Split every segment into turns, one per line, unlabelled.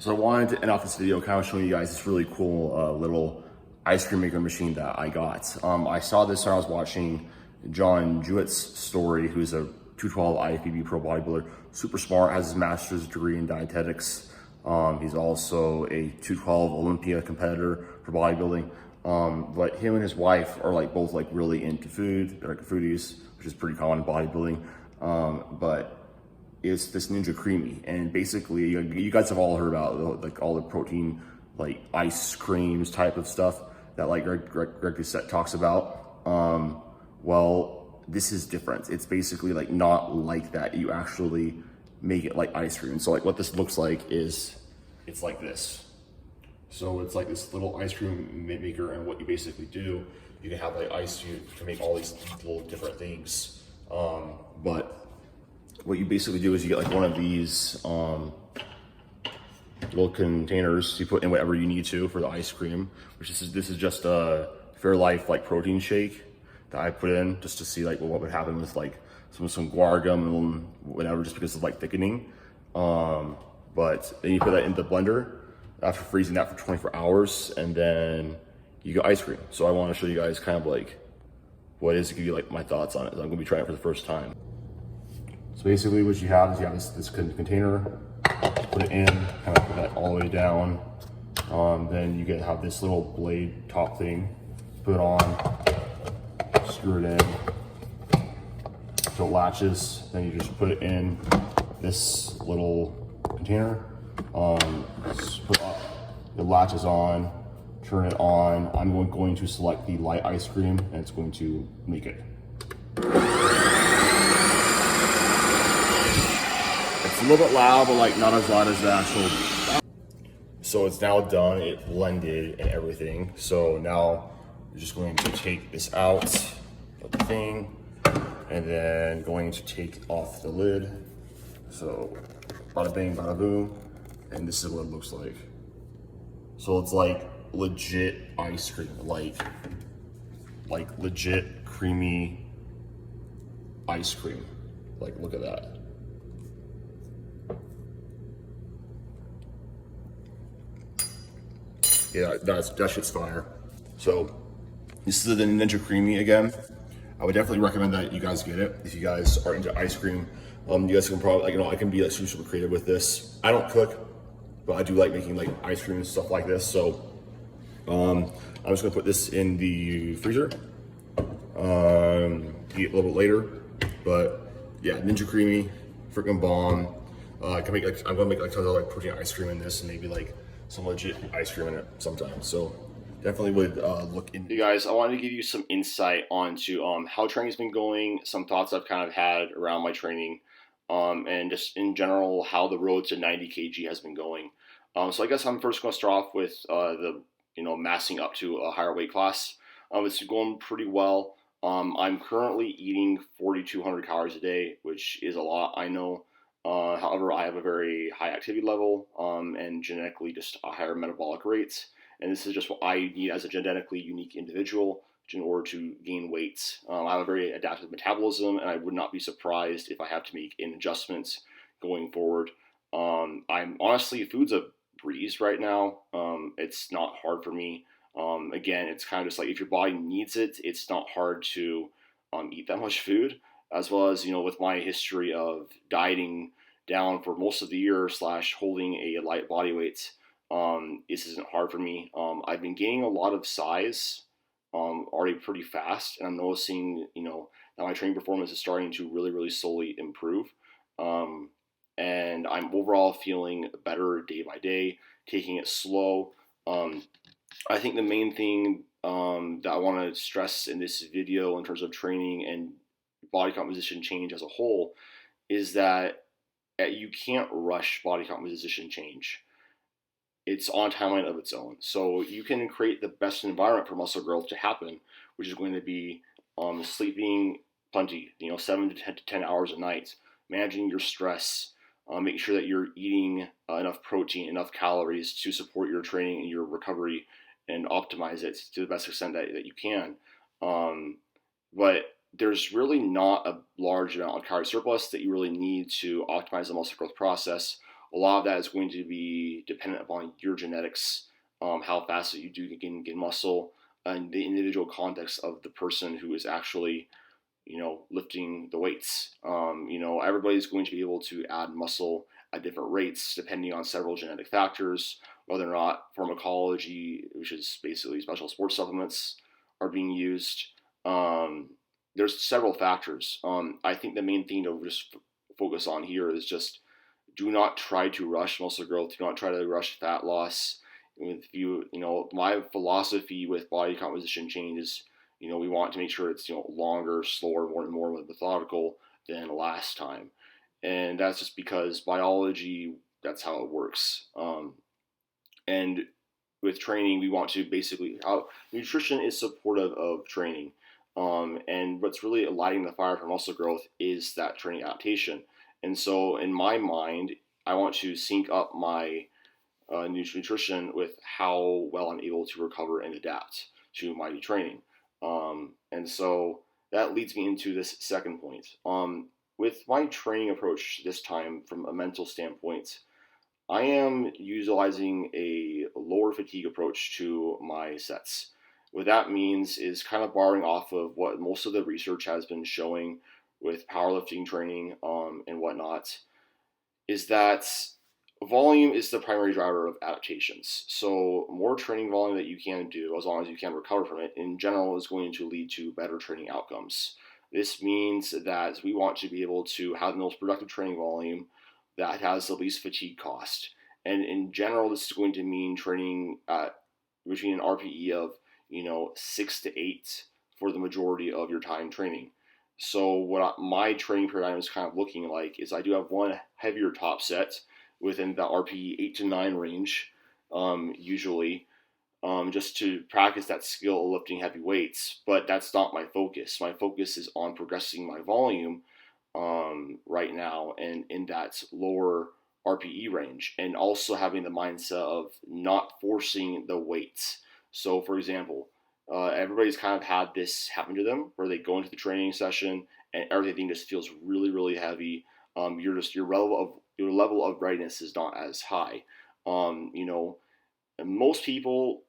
So I wanted to end off this video kind of showing you guys this really cool little ice cream maker machine that I got. I saw this when I was watching John Jewett's story, who's a 212 IFBB pro bodybuilder, super smart, has his master's degree in dietetics. He's also a 212 Olympia competitor for bodybuilding. But him and his wife are like both like really into food. They're like foodies, which is pretty common in bodybuilding. But it's this Ninja Creamy, and basically you guys have all heard about like all the protein like ice creams type of stuff that like Greg Doucette talks about. Well, this is different. It's basically like not like that. You actually make it like ice cream. So like what this looks like is it's like this. So it's like this little ice cream maker, and what you basically do, you can have like ice, you can make all these little different things. But what you basically do is you get like one of these little containers you put in whatever you need to for the ice cream, which this is just a Fairlife like protein shake that I put in just to see like what would happen with like some guar gum and whatever, just because of like thickening. But then you put that in the blender after freezing that for 24 hours, and then you get ice cream. So I want to show you guys kind of like what it is, to give you like my thoughts on it. I'm gonna be trying it for the first time. So basically what you have is you have this container, put it in, kind of put that all the way down. Then you have this little blade top thing, put it on, screw it in, so it latches. Then you just put it in this little container, it latches on, turn it on. I'm going to select the light ice cream, and it's going to make it. It's a little bit loud, but like not as loud as the actual. So it's now done, it blended and everything. So now we're just going to take this out of the thing, and then going to take off the lid. So bada bing, bada boom, and this is what it looks like. So it's like legit ice cream, like legit creamy ice cream. Like, look at that. Yeah, that shit's fire. So this is the Ninja Creamy again. I would definitely recommend that you guys get it if you guys are into ice cream. You guys can probably, like, you know, I can be like super creative with this. I don't cook, but I do like making like ice cream and stuff like this. So I'm just gonna put this in the freezer. Eat a little bit later. But yeah, Ninja Creamy, freaking bomb. I'm gonna make like tons of like protein ice cream in this, and maybe like some legit ice cream in it sometimes. So definitely would look into. You guys, I wanted to give you some insight onto how training's been going, some thoughts I've kind of had around my training, and just in general how the road to 90 kg has been going. So I guess I'm first going to start off with the massing up to a higher weight class. It's going pretty well. I'm currently eating 4,200 calories a day, which is a lot, I know. However, I have a very high activity level and genetically just a higher metabolic rate. And this is just what I need as a genetically unique individual in order to gain weight. I have a very adaptive metabolism, and I would not be surprised if I have to make any adjustments going forward. I'm honestly, food's a breeze right now. It's not hard for me. Again, it's kind of just like if your body needs it, it's not hard to eat that much food. As well as, with my history of dieting down for most of the year / holding a light body weight, this isn't hard for me. I've been gaining a lot of size already pretty fast, and I'm noticing, that my training performance is starting to really, really slowly improve. And I'm overall feeling better day by day, taking it slow. I think the main thing that I want to stress in this video in terms of training and body composition change as a whole is that you can't rush body composition change. It's on a timeline of its own. So you can create the best environment for muscle growth to happen, which is going to be sleeping plenty, 7 to 10 hours a night, managing your stress, making sure that you're eating enough protein, enough calories to support your training and your recovery and optimize it to the best extent that you can. But there's really not a large amount of calorie surplus that you really need to optimize the muscle growth process. a lot of that is going to be dependent upon your genetics, how fast you do gain muscle, and the individual context of the person who is actually, lifting the weights. Everybody's going to be able to add muscle at different rates depending on several genetic factors, whether or not pharmacology, which is basically special sports supplements, are being used. There's several factors. I think the main thing to just focus on here is just do not try to rush muscle growth. Do not try to rush fat loss. My philosophy with body composition change is, we want to make sure it's, longer, slower, more methodical than last time. And that's just because biology, that's how it works. And with training, we want to basically, how nutrition is supportive of training. And what's really lighting the fire for muscle growth is that training adaptation. And so in my mind, I want to sync up my nutrition with how well I'm able to recover and adapt to my training. And so that leads me into this second point. With my training approach this time from a mental standpoint, I am utilizing a lower fatigue approach to my sets. What that means is kind of borrowing off of what most of the research has been showing with powerlifting training and whatnot, is that volume is the primary driver of adaptations. So more training volume that you can do, as long as you can recover from it, in general is going to lead to better training outcomes. This means that we want to be able to have the most productive training volume that has the least fatigue cost. And in general, this is going to mean training at between an RPE of 6 to 8 for the majority of your time training. So what my training paradigm is kind of looking like is I do have one heavier top set within the RPE 8 to 9 range, usually, just to practice that skill of lifting heavy weights. But that's not my focus. My focus is on progressing my volume right now and in that lower RPE range, and also having the mindset of not forcing the weights. So, for example, everybody's kind of had this happen to them where they go into the training session and everything just feels really, really heavy. Your level of readiness is not as high. And most people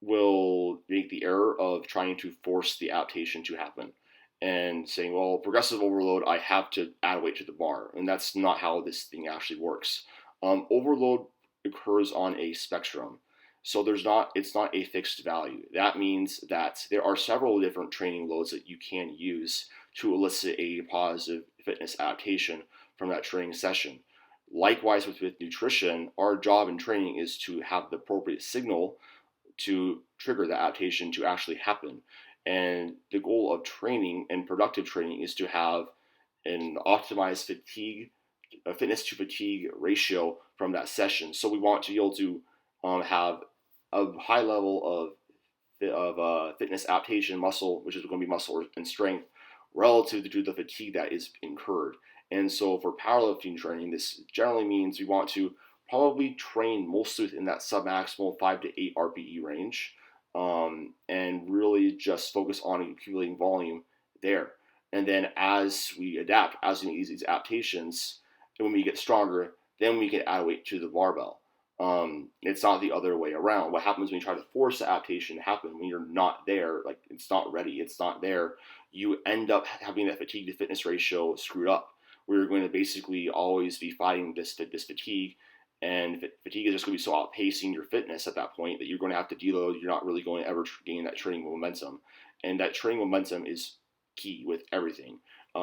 will make the error of trying to force the adaptation to happen and saying, well, progressive overload, I have to add weight to the bar. And that's not how this thing actually works. Overload occurs on a spectrum. So it's not a fixed value. That means that there are several different training loads that you can use to elicit a positive fitness adaptation from that training session. Likewise with nutrition, our job in training is to have the appropriate signal to trigger the adaptation to actually happen. And the goal of training and productive training is to have an optimized fitness to fatigue ratio from that session. So we want to be able to have a high level of fitness adaptation, muscle, which is going to be muscle and strength, relative to the fatigue that is incurred. And so for powerlifting training, this generally means we want to probably train mostly within that submaximal 5 to 8 RPE range, and really just focus on accumulating volume there. And then as we adapt, as we use these adaptations, and when we get stronger, then we can add weight to the barbell. It's not the other way around. What happens when you try to force the adaptation to happen when you're not there, like it's not ready, it's not there, you end up having that fatigue to fitness ratio screwed up, where you're going to basically always be fighting this fatigue, and fatigue is just going to be so outpacing your fitness at that point that you're going to have to deload. You're not really going to ever gain that training momentum, and that training momentum is key with everything.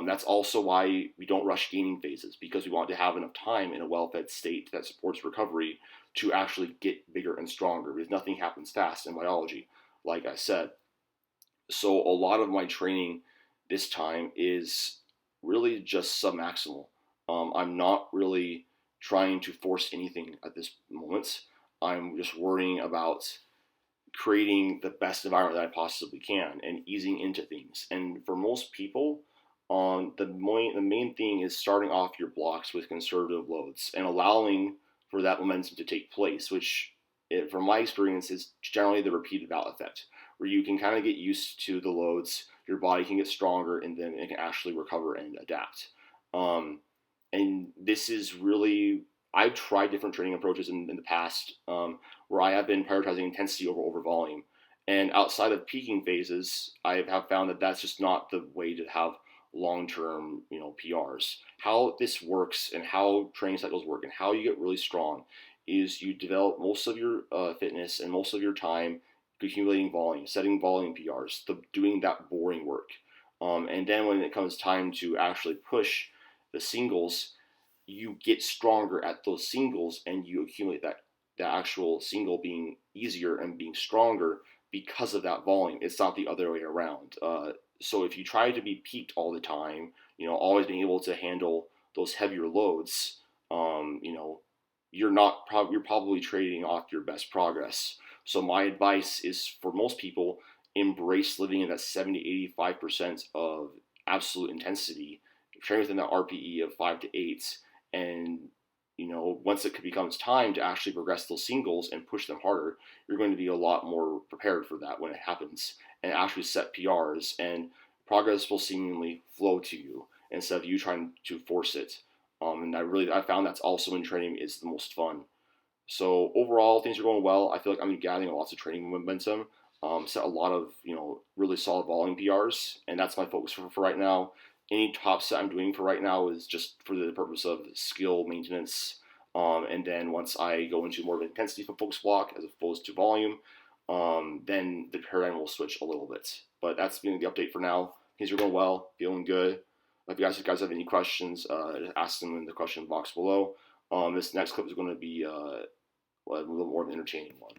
That's also why we don't rush gaining phases, because we want to have enough time in a well-fed state that supports recovery to actually get bigger and stronger, because nothing happens fast in biology, like I said. So a lot of my training this time is really just submaximal. I'm not really trying to force anything at this moment. I'm just worrying about creating the best environment that I possibly can and easing into things. And for most people, the main thing is starting off your blocks with conservative loads and allowing for that momentum to take place, which, from my experience, is generally the repeated bout effect, where you can kind of get used to the loads, your body can get stronger, and then it can actually recover and adapt. And this is really I've tried different training approaches in the past, where I have been prioritizing intensity over volume. And outside of peaking phases, I have found that that's just not the way to have long-term, PRs. How this works and how training cycles work and how you get really strong is you develop most of your fitness and most of your time accumulating volume, setting volume PRs, doing that boring work. And then when it comes time to actually push the singles, you get stronger at those singles and you accumulate that actual single being easier and being stronger because of that volume. It's not the other way around. So if you try to be peaked all the time, always being able to handle those heavier loads, you're probably trading off your best progress. So my advice is for most people, embrace living in that 70-85% of absolute intensity, train within that RPE of 5 to 8, and once it becomes time to actually progress those singles and push them harder, you're going to be a lot more prepared for that when it happens and actually set PRs, and progress will seemingly flow to you instead of you trying to force it. And I found that's also in training is the most fun. So overall, things are going well. I feel like I'm gathering lots of training momentum. Set a lot of really solid volume PRs, and that's my focus for right now. Any top set I'm doing for right now is just for the purpose of skill maintenance. And then once I go into more of an intensity focus block as opposed to volume, then the paradigm will switch a little bit. But that's been the update for now. Things are going well, feeling good. If you guys have any questions, ask them in the question box below. This next clip is going to be a little more of an entertaining one.